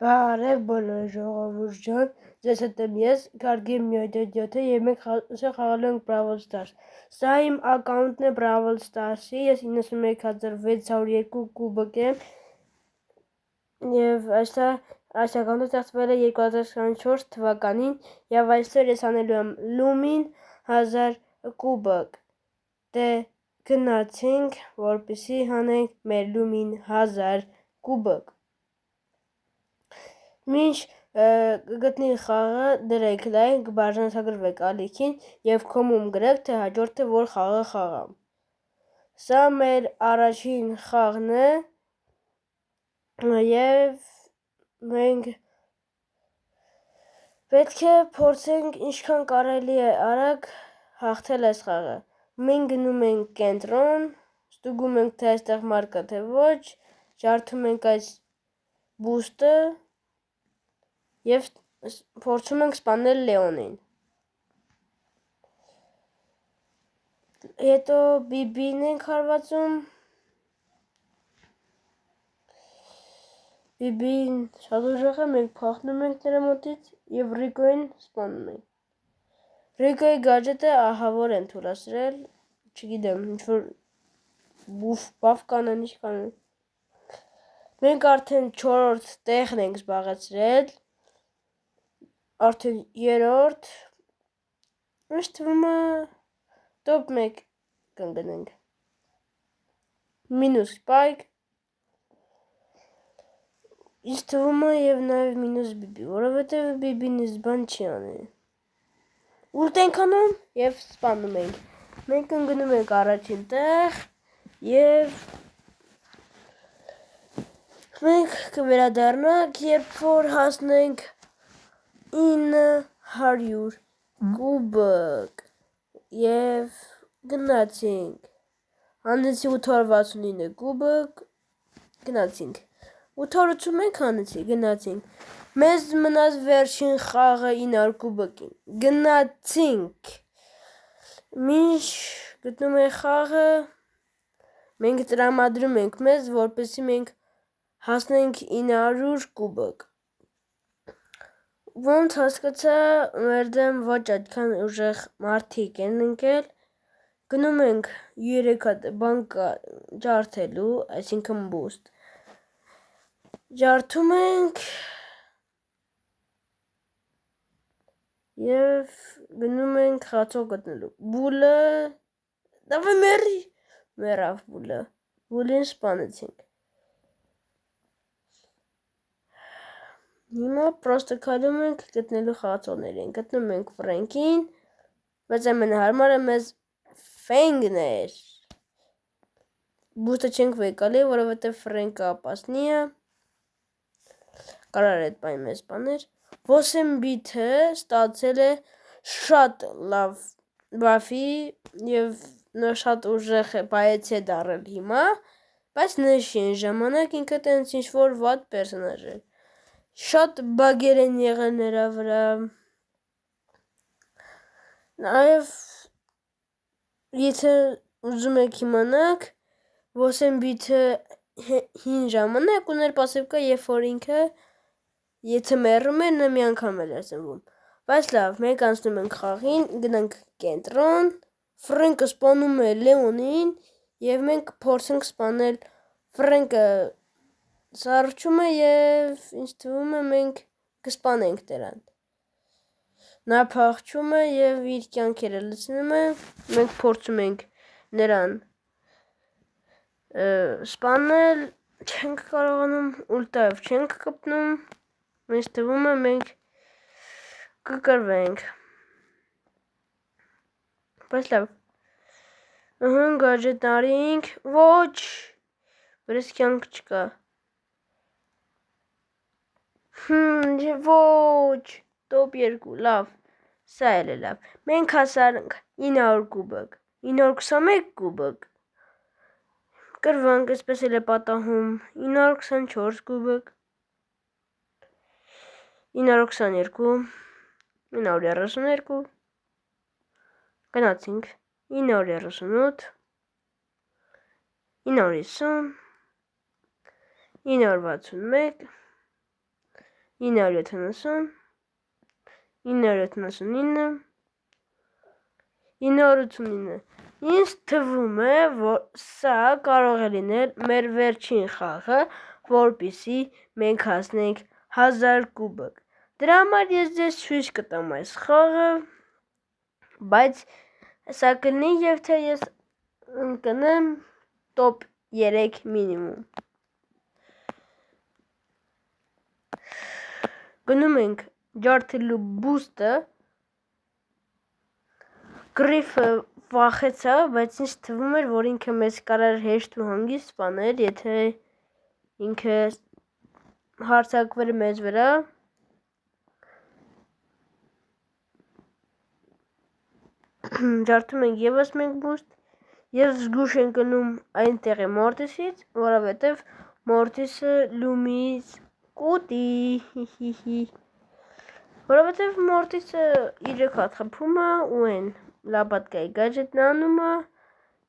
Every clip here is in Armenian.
Բարև բոլոր ժողովուրդ ջան, ձեզ հետ եմ ես, Գարգին 177 և մենք խաղալու ենք Brawl Stars։ Սա իմ ակաունտն է Brawl Stars-ի, ես 91602 կուբակ եմ և այս ակաունտը ստեղծվել է 2024 թվականին և այսօր ես անելու եմ Լումին 1000 կուբակ։ Դե գնացինք, որպեսզի հանենք մեր Լումին 1000 կուբակ։ Մինչ գտնի խաղը դրեք լայք, բաժանորդագրվեք ալիքին և կոմում գրեք, թե հաջորդը որ խաղը խաղամ։ Սա մեր առաջին խաղն է և մենք պետք է փորձենք ինչքան կարելի է արագ հաղթել այս խաղը։ Մենք գնում ենք կենտրոն, ստուգում ենք թե այստեղ մարդ կա թե ոչ, ջարդում ենք այս բուստը և փորձում ենք սպանել Լեոնին։ Հետո Բիբին ենք հարվածում։ Բիբին շատ ուժեղ է, մենք փախնում ենք նրա մոտից և Ռիկոյին սպանում ենք։ Ռիկոյի գաջետը ահավոր են թուլացրել, չգիտեմ, ինչ-որ բաֆ կանեն, ինչ կանեն։ Մենք արդեն 4-րդ տեղն ենք զբաղեցրել, արդեն 3-րդ, ինձ թվում է top 1 կընկնենք։ Մինուս Spike, ինձ թվում է և նաև մինուս Բիբի, որովհետև Բիբին ինձ բան չի անի։ Ուլտ ենք անում և սպանում ենք։ Մենք ընկնում ենք առաջին տեղ և մենք կվերադառնանք, երբ որ հասնենք 900 կուբակ և գնացինք։ Հանեցի 869 կուբակ, գնացինք։ 881 հանեցի, գնացինք։ Մեզ մնաց վերջին խաղը 900 կուբակին, գնացինք։ Մինչ գտնում ենք խաղը, մենք տրամադրում ենք մեզ, որպեսզի մենք հասնենք 900 կուբակ։ Ոնց հասկացա, մեր դեմ ոչ այդքան ուժեղ մարդիկ են ընկել։ Գնում ենք 3 հատ բան ջարդելու, այսինքն բուստ։ Ջարդում ենք և գնում ենք խաղացող գտնելու։ Բուլը, դավայ մերի, մեռավ Բուլը, Բուլին սպանեցինք։ Հիմա պրոստը քայլում ենք գտնելու խաղացողներին, գտնում ենք Ֆրենկին, բայց ամենահարմարը մեզ Ֆենգն էր։ Բուստը չենք վեկալի, որովհետև Ֆրենկը ապասնի է, կարար այդ պայն մեզ սպաներ։ Ոսեմբիթը ստացել է շատ լավ բաֆի և շատ ուժեղ բայեց է դառել հիմա, բայց նշին ժամանակ ինքը տենց ինչ-որ վատ պերսոնաժ էր։ Շատ բագեր են եղել նրա վրա։ Նաև եթե ուզում եք իմանաք, Ոսեմբիթը հին ժամանակ ուներ պասիվկա, երբ որ ինքը եթե մեռում էր, նա մի անգամ էր սնվում։ Բայց լավ, մենք անցնում ենք խաղին, գնանք կենտրոն, Ֆրենկը սպանում է Լեոնին և մենք փորձենք սպանել Ֆրենկը սառչում է և ինձ թվում է մենք կսպանենք նրան։ Նա փախչում է և իր կյանքերը լցնում է, մենք փորձում ենք նրան սպանել, չենք կարողանում, ուլտայով չենք կպնում, ինձ թվում է մենք կկրվենք։ Բայց լավ, գաջետ արինք, ոչ, վրես կյանք չկա։ Ոչ, top 2, լավ, սա էլ է լավ։ Մենք հասանք 900 կուբակ, 921 կուբակ։ Կրվանք, այսպես էլ է պատահում, 924 կուբակ, 922, 932, գնացինք, 938, 950, 961, 970 979 989 Ինձ թվում է, որ սա կարող է լինել մեր վերջին խաղը, որպեսզի մենք հասնենք 1000 կուբոկ։ Դրա համար ես ձեզ ցույց կտամ այս խաղը, բայց սա կլինի եւ թե ես ընկնեմ top 3 մինիմում։ Գնում ենք ջարդելու բուստը, գրիֆը վախեցավ, բայց ինձ թվում էր, որ ինքը մեզ կարար հեշտ ու հանգիստ սպանել, եթե ինքը հարձակվեր մեզ վրա։ Ջարդում ենք եւս մենք բուստ եւ զգուշ ենք գնում այնտեղ է Մորտիսից, որովհետեւ Մորտիսը լումից կուտի, որովհետեւ Մորտիսը 3 հատ խփում է ու այն լապատկայի գաջետն անում է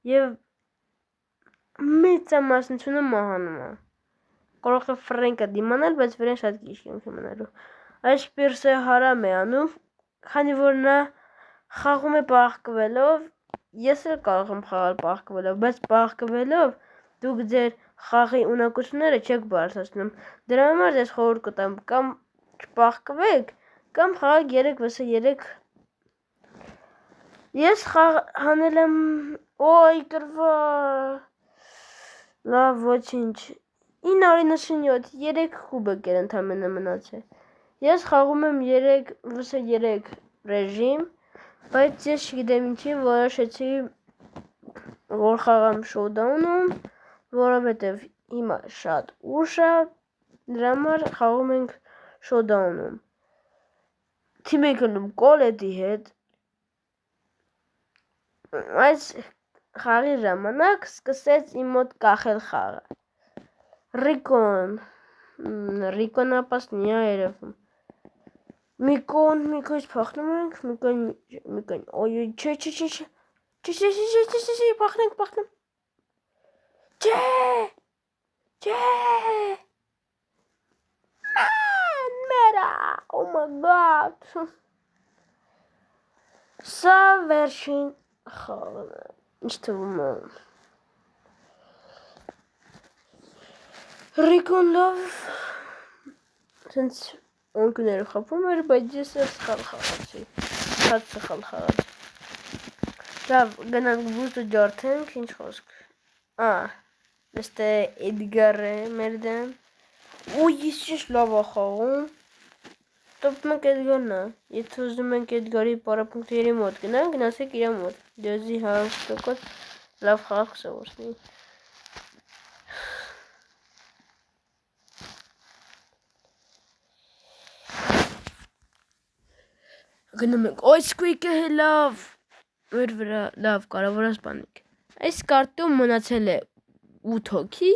եւ մեծամասնությունը մահանում է։ Կարող է Ֆրենկը դիմանալ, բայց վրան շատ քիչ կյանք է մնալու։ Այս Պիրսը հարամ է անում, քանի որ նա խաղում է բախկվելով, ես էլ կարող եմ խաղալ բախկվելով, բայց բախկվելով դուք ձեր խաղի ունակությունները չեք բարձրացնում։ Դրա համար ես խորհուրդ կտամ կամ չբախկվեք, կամ խաղաք 3vs3։ Ես հանել եմ, օй կրվա, լավ ոչինչ, 997, 3 կուբոկ էր ընդամենը մնացել։ Ես խաղում եմ 3vs3 ռեժիմ, բայց ես չգիտեմ ինչի որոշեցի, որ խաղամ շոուդաունում, որովհետև հիմա շատ ուշ է, դրա համար խաղում ենք շոուդաունում։ Թիմ ենք գնում Կոլետի հետ, այս խաղի ժամանակ սկսեց իմ մոտ կախել խաղը։ Ռիկոն ապասնի է երևում։ Միկոյից փախնում ենք, Միկոյն, օյ, չէ, փախնենք, չէ, մերա, oh my god, սա վերջին խաղն է, ինչ թվում է։ Ռիկոն լավ, սենց ոնքները խապում էր, բայց ես էլ սխալ խաղացի, շատ սխալ խաղացի։ Լավ, գնանք բուստը ջարդենք, ինչ խոսք։ Դեստե Էդգար է մեր դեմ։ Ու ես ճիշտ լավ է խաղում։ Top 1 Էդգարն է։ Եթե ուզում ենք Էդգարի պարապունքտերի մոտ գնանք, գնացեք իր մոտ։ Դեզի 100% լավ խաղ կսովորի։ Գնում ենք, օй Սքվիկը լավ։ Մեր վրա լավ կարևոր է սպանենք։ Այս կարտում մնացել է 8 հոգի,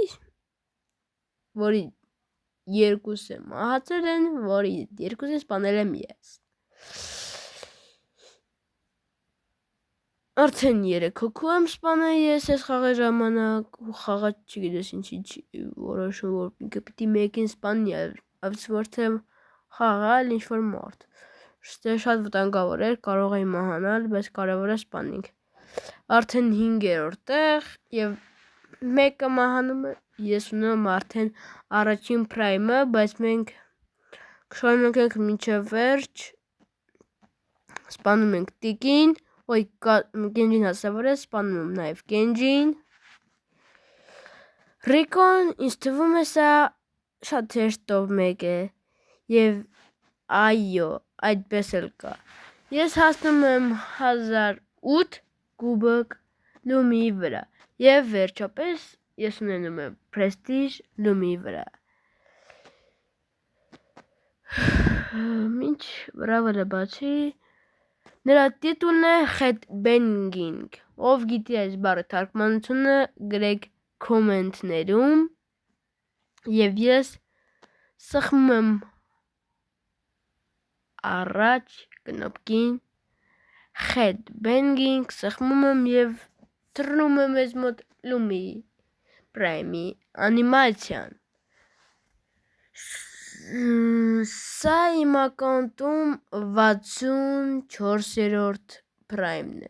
որի 2-ը մահացել են, որի 2-ին սպանել եմ ես։ Արդեն 3 հոգու եմ սպանել ես այս խաղի ժամանակ, ու խաղը չգիտես ինչի որոշում, որ ինքը պիտի մեկին սպանի, այս որ թե խաղալ ինչ-որ մարդ։ Շտե շատ վտանգավոր էր, կարող էի մահանալ, բայց կարևոր է սպանենք։ Արդեն 5-րդ տեղ եւ մեկը մահանում է, ես ունեմ արդեն առաջին պրայմը, բայց մենք կշարունակենք մինչև վերջ, սպանում ենք Տիկին, օй Կենջին հասավոր է, սպանում եմ նաև Կենջին, Ռիկոն, ինձ թվում է սա շատ հեշտ top 1 է եւ այո, այդպես էլ կա։ Ես հասնում եմ 1008 կուբոկ լումի վրա եւ վերջապես ես ունենում եմ պրեստիժ լումի վրա։ Ինչ բրավը բացի նրա տիտուլն է Headbanging։ Ով գիտի այս բառի թարգմանությունը գրեք կոմենտներում եւ ես սխմում եմ առաջ կնոպկին Headbanging սխմում եմ եւ թռնում եմ ես մոտ լումի պրայմի անիմացիան։ Սա իմ ակաունտում 64-րդ պրայմն է։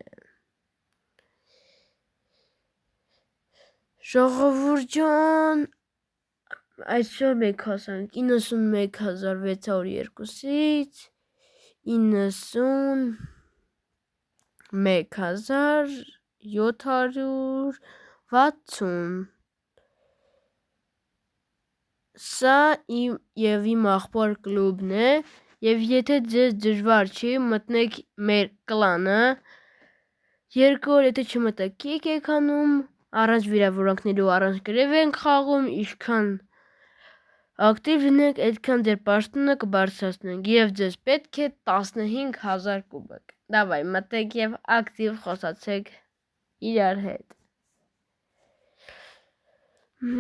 Ժողովուրդ ջան, այսօր մենք հասանք 91602-ից 91760։ Սա իմ աղբոր կլուբն է, եւ եթե ձեզ դժվար չի, մտնեք մեր կլանը, 2 օր եթե չմտեք, կիկ եք անում, առանց վիրավորանքներու, առանց գրև ենք խաղում, ինչքան ակտիվ լինեք, այդքան ձեր պաշտոնը կբարձրացնենք, եւ ձեզ պետք է 15000 կուբակ։ Դավայ, մտեք եւ ակտիվ խոսացեք իրար հետ։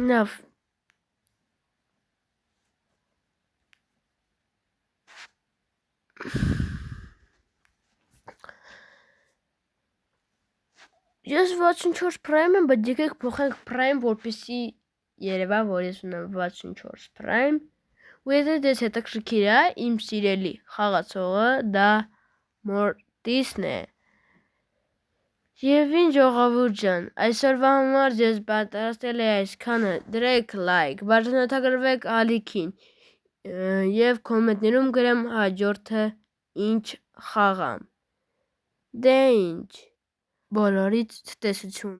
Լավ։ Ես 64 պրայմ եմ, բայց եկեք փոխենք պրայմ, որպեսի երևա, որ ես ունեմ 64 պրայմ, ու եթե դες հետաքրքիր է, իմ սիրելի խաղացողը դա Մորտիսն է։ Եվ ինչ ժողովուրդ ջան, այսօրվա համար ձեզ պատրաստել է այսքանը, դրեք լայք, բաժանորդագրվեք ալիքին եւ կոմենտներում գրեմ հաջորդը ինչ խաղամ։ Դե ինչ, բոլորից ցտեսություն։